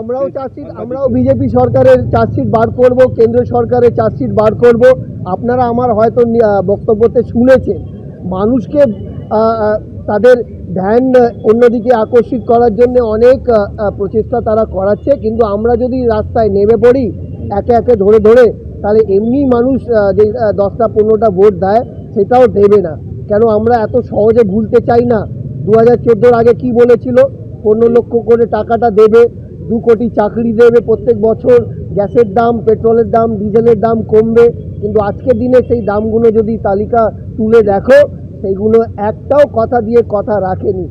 আমরাও বিজেপি সরকারের চার্জশিট বার করব, কেন্দ্র সরকারের চার্জশিট বার করব। আপনারা আমার হয়তো বক্তব্যতে শুনেছেন, মানুষকে তাদের ধ্যান অন্যদিকে আকর্ষিত করার জন্য অনেক প্রচেষ্টা তারা করাচ্ছে, কিন্তু আমরা যদি রাস্তায় নেমে পড়ি একে একে ধরে ধরে, তাহলে এমনি মানুষ যে 10টা 15টা ভোট দেয় সেটাও দেবে না। কেন আমরা এত সহজে ভুলতে চাই না? 2014 আগে কি বলেছিল? 15 লক্ষ করে টাকাটা দেবে, 2 কোটি চাকরি দেবে প্রত্যেক বছর, গ্যাসের দাম, পেট্রোলের দাম, ডিজেলের দাম কমবে। কিন্তু আজকের দিনে সেই দামগুলো যদি তালিকা তুলে দেখো, সেইগুলো একটাও কথা দিয়ে কথা রাখেনি।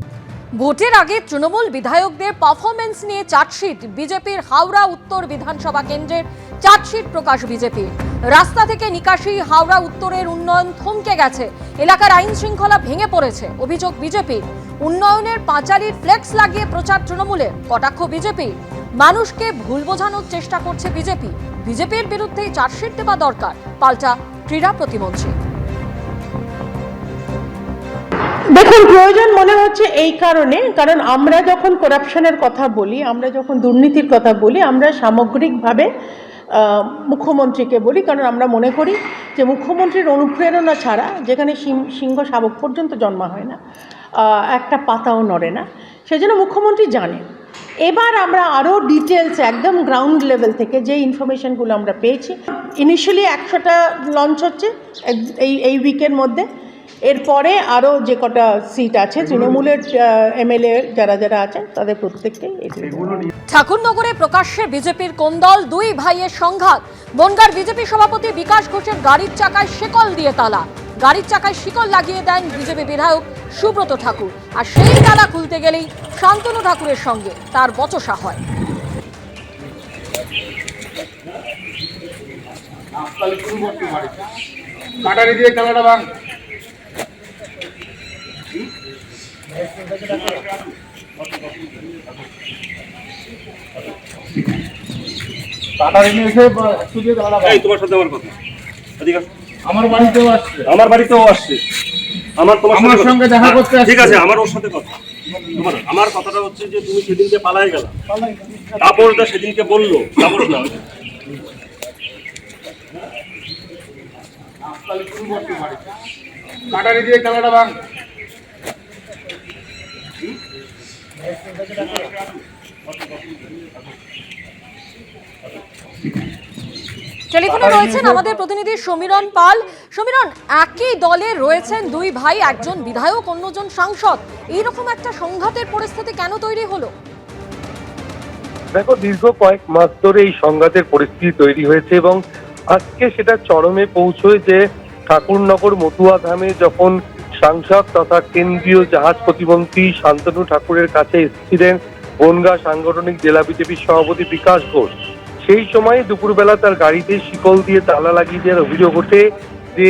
ভোটের আগে তৃণমূল বিধায়কদের পারফরমেন্স নিয়ে চার্জশিট বিজেপির। হাওড়া উত্তর বিধানসভা কেন্দ্রের চার্জশিট প্রকাশ বিজেপির। রাস্তা থেকে নিকাশি, হাওড়া উত্তরের উন্নয়ন থমকে গেছে, এলাকার আইন শৃঙ্খলা ভেঙে পড়েছে, অভিযোগ বিজেপির। উন্নয়নের পাঁচালির ফ্লেক্স লাগিয়ে প্রচার তৃণমূলের, কটাক্ষ বিজেপির। মানুষকে ভুল বোঝানোর চেষ্টা করছে বিজেপি। বিজেপির বিরুদ্ধে চার্জশিট দেওয়া দরকার, পাল্টা ক্রীড়া প্রতিমন্ত্রী। দেখুন, প্রয়োজন মনে হচ্ছে এই কারণে, কারণ আমরা যখন করাপশনের কথা বলি, আমরা যখন দুর্নীতির কথা বলি, আমরা সামগ্রিকভাবে মুখ্যমন্ত্রীকে বলি, কারণ আমরা মনে করি যে মুখ্যমন্ত্রীর অনুপ্রেরণা ছাড়া যেখানে সিংহ শাবক পর্যন্ত জন্ম হয় না, একটা পাতাও নড়ে না, সেজন্য মুখ্যমন্ত্রী জানেন। এবার আমরা আরও ডিটেলস একদম গ্রাউন্ড লেভেল থেকে যে ইনফরমেশনগুলো আমরা পেয়েছি, ইনিশিয়ালি 100টা লঞ্চ হচ্ছে এই উইকের মধ্যে। এরপরে আরও যে কটা সিট আছে তৃণমূলের এমএলএ যারা যারা আছেন তাদের প্রত্যেককেই। ঠাকুরনগরে প্রকাশ্যে বিজেপির কোন্দল, দুই ভাইয়ের সংঘাত। বনগাঁর বিজেপি সভাপতি বিকাশ ঘোষের গাড়ির চাকায় শিকল দিয়ে তালা। গাড়ির চাকায় শিকল লাগিয়ে দেন বিজেপি বিধায়ক সুব্রত ঠাকুর, আর সেই তালা খুলতে গেলেই শান্তনু ঠাকুরের সঙ্গে তার বচসা হয়। আমার বাড়িতেও আসছে, আমার সঙ্গে দেখা করতে। ঠিক আছে, আমার ওর সাথে কথা। আমার কথাটা হচ্ছে যে তুমি সেদিনকে পালাই গেলা, তারপরটা সেদিনকে বললো তারপর না কাটারি দিয়ে খেলাটা ভাঙ। টেলিফোনে রয়েছেন আমাদের প্রতিনিধি সমীরণ পাল। সমীরণ, একই দলে রয়েছেন দুই ভাই, একজন বিধায়ক অন্যজন সাংসদ, এইরকম একটা সংঘাতের পরিস্থিতি কেন তৈরি হলো? দেখো, দীর্ঘ কয়েক মাস ধরে এই সংঘাতের পরিস্থিতি তৈরি হয়েছে এবং আজকে সেটা চরমে পৌঁছয় যে ঠাকুরনগর মতুয়া ধামে যখন সাংসদ তথা কেন্দ্রীয় জাহাজ প্রতিমন্ত্রী শান্তনু ঠাকুরের কাছে এসেছিলেন বনগাঁ সাংগঠনিক জেলা বিজেপির সভাপতি বিকাশ ঘোষ, সেই সময় দুপুরবেলা তার গাড়িতে শিকল দিয়ে তালা লাগিয়ে দেওয়ার অভিযোগ ওঠে যে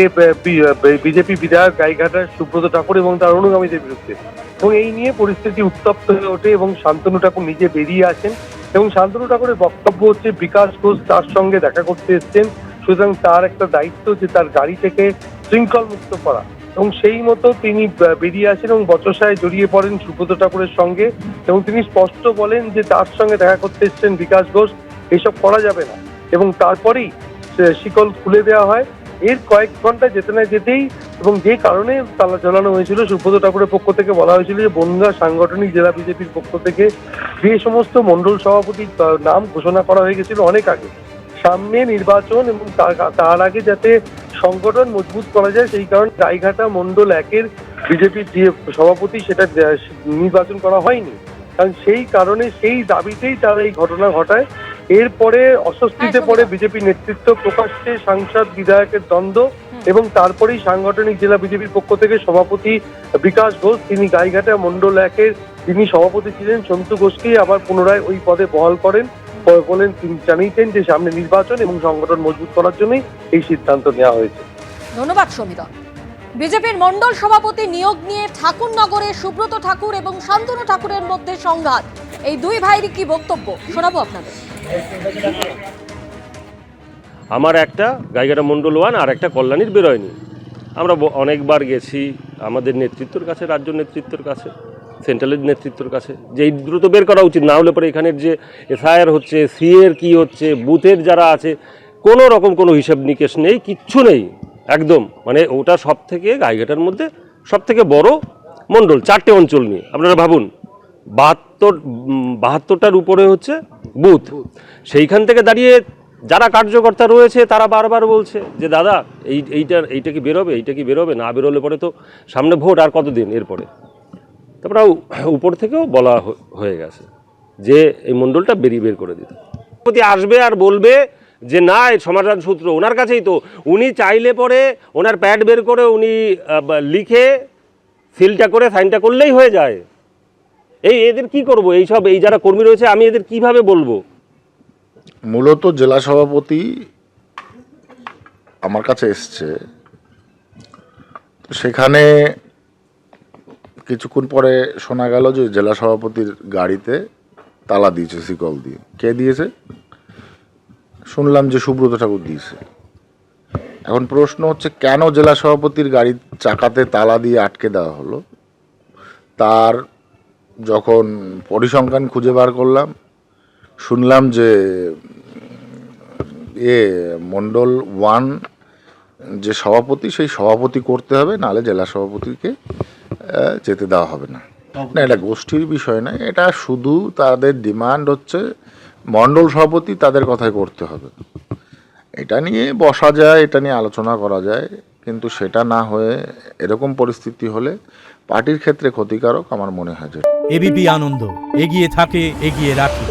বিজেপি বিধায়ক গাইঘাটার সুব্রত ঠাকুর এবং তার অনুগামীদের বিরুদ্ধে। এবং এই নিয়ে পরিস্থিতি উত্তপ্ত হয়ে ওঠে এবং শান্তনু ঠাকুর নিজে বেরিয়ে আসেন। এবং শান্তনু ঠাকুরের বক্তব্য হচ্ছে বিকাশ ঘোষ তার সঙ্গে দেখা করতে এসছেন, সুতরাং তার একটা দায়িত্ব যে তার গাড়ি থেকে শৃঙ্খল মুক্ত করা। এবং সেই মতো তিনি বেরিয়ে আসেন এবং বচসায় জড়িয়ে পড়েন সুব্রত ঠাকুরের সঙ্গে। এবং তিনি স্পষ্ট বলেন যে তার সঙ্গে দেখা করতে এসছেন বিকাশ ঘোষ, এসব করা যাবে না। এবং তারপরেই শিকল খুলে দেওয়া হয়। এর কয়েক ঘন্টা যেতে না যেতেই এবং যে কারণে তালা জ্বালানো হয়েছিল, সুব্রত ঠাকুরের পক্ষ থেকে বলা হয়েছিল যে বনগাঁ সাংগঠনিক জেলা বিজেপির পক্ষ থেকে যে সমস্ত মন্ডল সভাপতির নাম ঘোষণা করা হয়ে গেছিল অনেক আগে, সামনে নির্বাচন এবং তার আগে যাতে সংগঠন মজবুত করা যায়, সেই কারণে গাইঘাটা মন্ডল 1-এর বিজেপির যে সভাপতি সেটা নির্বাচন করা হয়নি। কারণ সেই কারণে সেই দাবিতেই তারা এই ঘটনা ঘটায়। এরপরে অস্বস্তিতে পড়ে বিজেপি নেতৃত্ব, প্রকাশ্যে সাংসদ বিধায়কের দ্বন্দ্ব এবং তারপরেই সাংগঠনিক জেলা বিজেপির পক্ষ থেকে সভাপতি বিকাশ ঘোষ, তিনি গাইঘাটা মন্ডল 1-এর যিনি সভাপতি ছিলেন সন্তু ঘোষকেই আবার পুনরায় ওই পদে বহাল করেন। বলেন তিনি জানিয়েছেন যে সামনে নির্বাচন এবং সংগঠন মজবুত করার জন্যই এই সিদ্ধান্ত নেওয়া হয়েছে। ধন্যবাদ সমীরণ। বিজেপির মন্ডল সভাপতি নিয়োগ নিয়ে ঠাকুরনগরে সুব্রত ঠাকুর এবং শান্তনু ঠাকুরের মধ্যে সংঘাত, এই দুই ভাইয়েরই কি বক্তব্য শোনাবো আপনাদের। আমার একটা গাইঘাটা মন্ডল 1 আর একটা কল্যাণীর বেরোয়নি। আমরা অনেকবার গেছি আমাদের নেতৃত্বের কাছে, রাজ্য নেতৃত্বের কাছে, সেন্ট্রালের নেতৃত্বের কাছে যে এই দ্রুত বের করা উচিত, না হলে পরে এখানের যে এসআইআর হচ্ছে, সিএর কি হচ্ছে, বুথের যারা আছে, কোনো রকম কোনো হিসাব নিকেশ নেই, কিচ্ছু নেই একদম। মানে ওটা সব থেকে গাইঘাটার মধ্যে সব থেকে বড় মণ্ডল, 4টে অঞ্চল নিয়ে আপনারা ভাবুন, 72টার উপরে হচ্ছে বুথ। সেইখান থেকে দাঁড়িয়ে যারা কার্যকর্তা রয়েছে তারা বারবার বলছে যে দাদা এইটা কি বেরোবে, এইটা কি বেরোবে, না বেরোলে পরে তো সামনে ভোট আর কতদিন এরপরে। তারপরে উপর থেকেও বলা হয়ে গেছে যে এই মণ্ডলটা বের করে দিতে আসবে আর বলবে যে না এই সমাধান সূত্র ওনার কাছেই, তো উনি চাইলে পরে ওনার প্যাড বের করে উনি লিখে সিলটা করে সাইনটা করলেই হয়ে যায়। এদের কি করব, এই যারা কর্মী রয়েছে আমি এদের কিভাবে বলবো? মূলত জেলা সভাপতি আমার কাছে এসছে, সেখানে কিছুক্ষণ পরে শোনা গেল যে জেলা সভাপতির গাড়িতে তালা দিয়েছে শিকল দিয়ে। কে দিয়েছে? শুনলাম যে সুব্রত ঠাকুর দিয়েছে। এখন প্রশ্ন হচ্ছে কেন জেলা সভাপতির গাড়ির চাকাতে তালা দিয়ে আটকে দেওয়া হলো। তার যখন পরিসংখ্যান খুঁজে বার করলাম, শুনলাম যে মণ্ডল 1 যে সভাপতি, সেই সভাপতি করতে হবে, নাহলে জেলা সভাপতিকে যেতে দেওয়া হবে না। না, এটা গোষ্ঠীর বিষয় নয়, এটা শুধু তাদের ডিমান্ড হচ্ছে মণ্ডল সভাপতি তাদের কথাই করতে হবে। এটা নিয়ে বসা যায়, এটা নিয়ে আলোচনা করা যায়, কিন্তু সেটা না হয়ে এরকম পরিস্থিতি হলে পার্টির ক্ষেত্রে ক্ষতিকারক আমার মনে হয়। এবিপি আনন্দ, এগিয়ে থাকে, এগিয়ে রাখে।